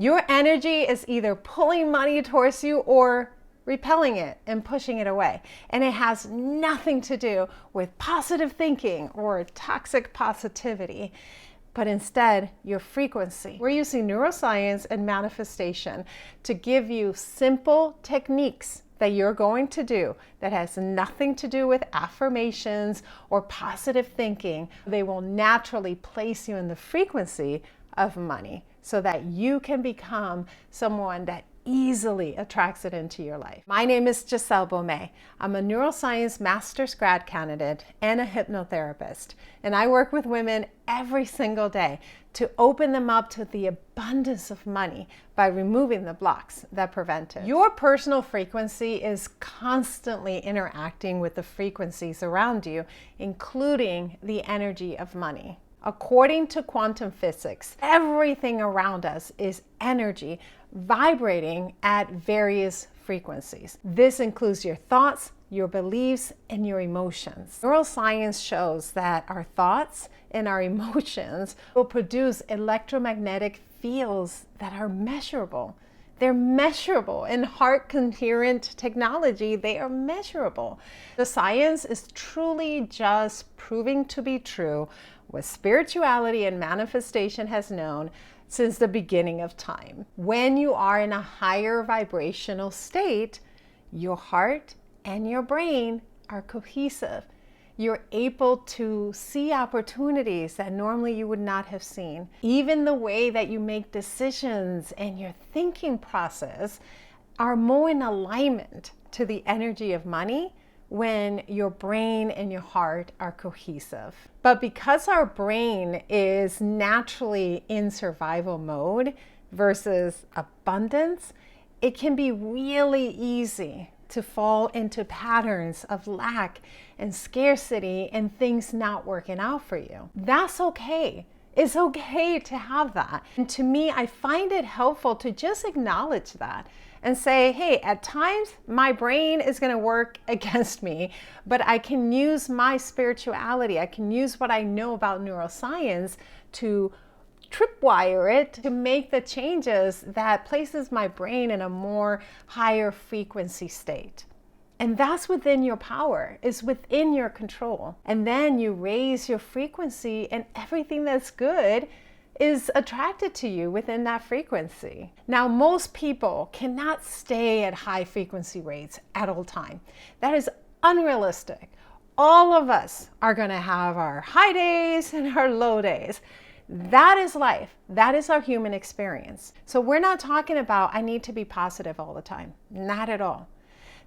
Your energy is either pulling money towards you or repelling it and pushing it away. And it has nothing to do with positive thinking or toxic positivity, but instead your frequency. We're using neuroscience and manifestation to give you simple techniques that you're going to do that has nothing to do with affirmations or positive thinking. They will naturally place you in the frequency of money so that you can become someone that easily attracts it into your life. My name is Giselle Baumet. I'm a neuroscience master's grad candidate and a hypnotherapist. And I work with women every single day to open them up to the abundance of money by removing the blocks that prevent it. Your personal frequency is constantly interacting with the frequencies around you, including the energy of money. According to quantum physics, everything around us is energy vibrating at various frequencies. This includes your thoughts, your beliefs, and your emotions. Neuroscience shows that our thoughts and our emotions will produce electromagnetic fields that are measurable. They're measurable. In heart coherent technology, they are measurable. The science is truly just proving to be true what spirituality and manifestation has known since the beginning of time. When you are in a higher vibrational state, your heart and your brain are cohesive. You're able to see opportunities that normally you would not have seen. Even the way that you make decisions and your thinking process are more in alignment to the energy of money when your brain and your heart are cohesive. But because our brain is naturally in survival mode versus abundance, it can be really easy to fall into patterns of lack and scarcity and things not working out for you. That's okay. It's okay to have that. And to me, I find it helpful to just acknowledge that and say, hey, at times my brain is going to work against me, but I can use my spirituality. I can use what I know about neuroscience to tripwire it to make the changes that places my brain in a more higher frequency state. And that's within your power, is within your control. And then you raise your frequency and everything that's good is attracted to you within that frequency. Now, most people cannot stay at high frequency rates at all time. That is unrealistic. All of us are going to have our high days and our low days. That is life. That is our human experience. So we're not talking about I need to be positive all the time. Not at all.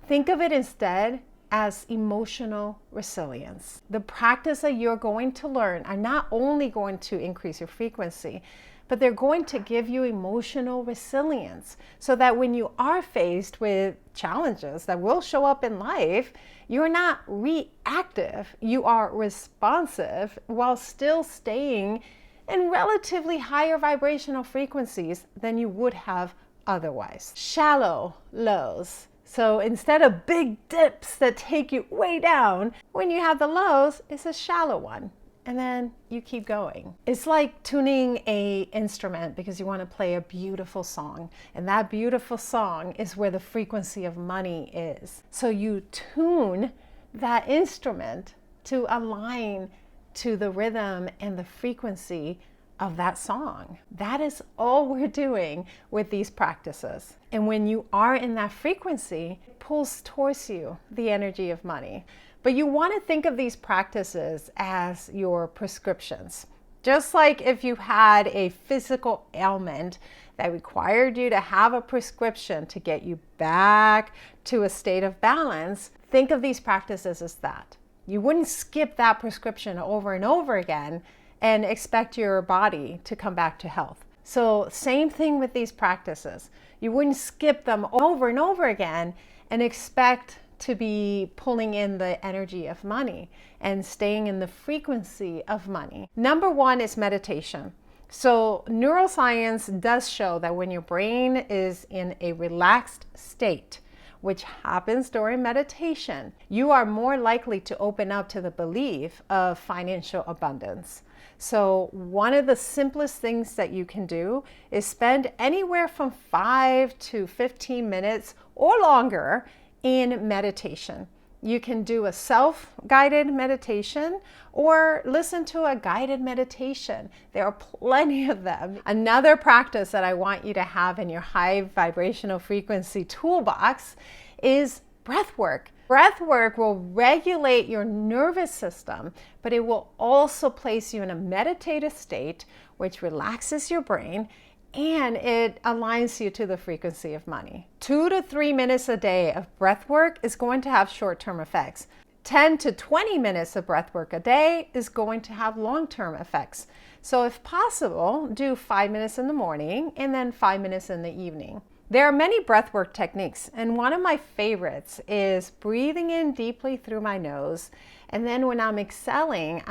Think of it instead as emotional resilience. The practice that you're going to learn are not only going to increase your frequency, but they're going to give you emotional resilience so that when you are faced with challenges that will show up in life, you're not reactive, you are responsive while still staying in relatively higher vibrational frequencies than you would have otherwise. Shallow lows. So instead of big dips that take you way down, when you have the lows, it's a shallow one. And then you keep going. It's like tuning an instrument because you want to play a beautiful song. And that beautiful song is where the frequency of money is. So you tune that instrument to align to the rhythm and the frequency of that song. That is all we're doing with these practices. And when you are in that frequency, it pulls towards you the energy of money. But you want to think of these practices as your prescriptions. Just like if you had a physical ailment that required you to have a prescription to get you back to a state of balance, think of these practices as that. You wouldn't skip that prescription over and over again and expect your body to come back to health. So same thing with these practices. You wouldn't skip them over and over again and expect to be pulling in the energy of money and staying in the frequency of money. Number one is meditation. So neuroscience does show that when your brain is in a relaxed state, which happens during meditation, you are more likely to open up to the belief of financial abundance. So one of the simplest things that you can do is spend anywhere from 5 to 15 minutes or longer in meditation. You can do a self-guided meditation or listen to a guided meditation. There are plenty of them. Another practice that I want you to have in your high vibrational frequency toolbox is breath work. Breath work will regulate your nervous system, but it will also place you in a meditative state, which relaxes your brain and it aligns you to the frequency of money. 2 to 3 minutes a day of breath work is going to have short-term effects. 10 to 20 minutes of breath work a day is going to have long-term effects. So if possible, do 5 minutes in the morning and then 5 minutes in the evening. There are many breathwork techniques, and one of my favorites is breathing in deeply through my nose, and then when I'm exhaling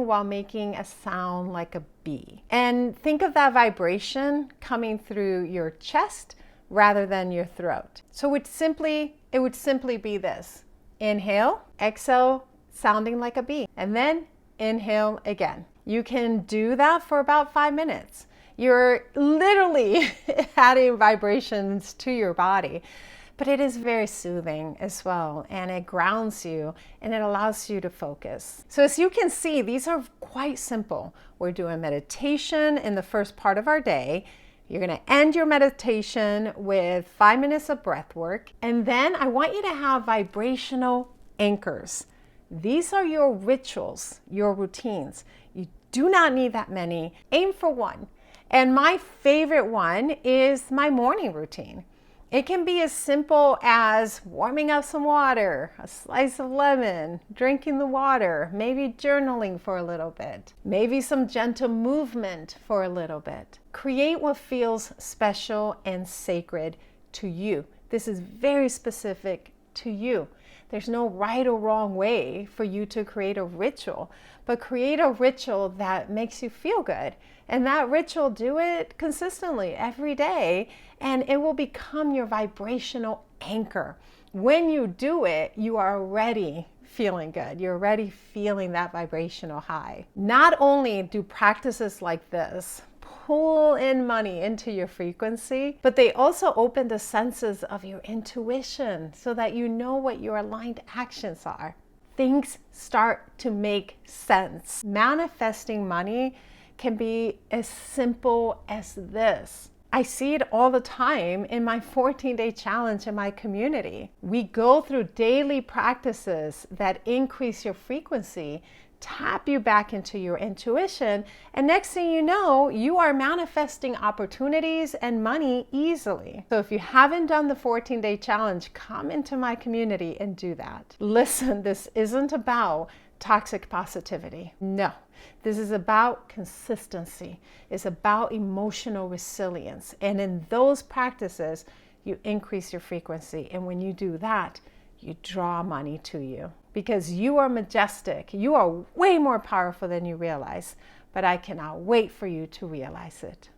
while making a sound like a bee. And think of that vibration coming through your chest rather than your throat. So it would simply be this. Inhale, exhale, sounding like a bee, and then inhale again. You can do that for about 5 minutes. You're literally adding vibrations to your body, but it is very soothing as well, and it grounds you and it allows you to focus. So as you can see, these are quite simple. We're doing meditation in the first part of our day. You're going to end your meditation with 5 minutes of breath work, and then I want you to have vibrational anchors. These are your rituals, your routines. You do not need that many. Aim for one. And my favorite one is my morning routine. It can be as simple as warming up some water, a slice of lemon, drinking the water, maybe journaling for a little bit, maybe some gentle movement for a little bit. Create what feels special and sacred to you. This is very specific to you. There's no right or wrong way for you to create a ritual, but create a ritual that makes you feel good. And that ritual, do it consistently every day, and it will become your vibrational anchor. When you do it, you are already feeling good. You're already feeling that vibrational high. Not only do practices like this pull in money into your frequency, but they also open the senses of your intuition so that you know what your aligned actions are. Things start to make sense. Manifesting money can be as simple as this. I see it all the time in my 14-day challenge in my community. We go through daily practices that increase your frequency, tap you back into your intuition, and next thing you know, you are manifesting opportunities and money easily. So if you haven't done the 14-day challenge, come into my community and do that. Listen, this isn't about toxic positivity. No, this is about consistency. It's about emotional resilience. And in those practices, you increase your frequency. And when you do that, you draw money to you. Because you are majestic. You are way more powerful than you realize. But I cannot wait for you to realize it.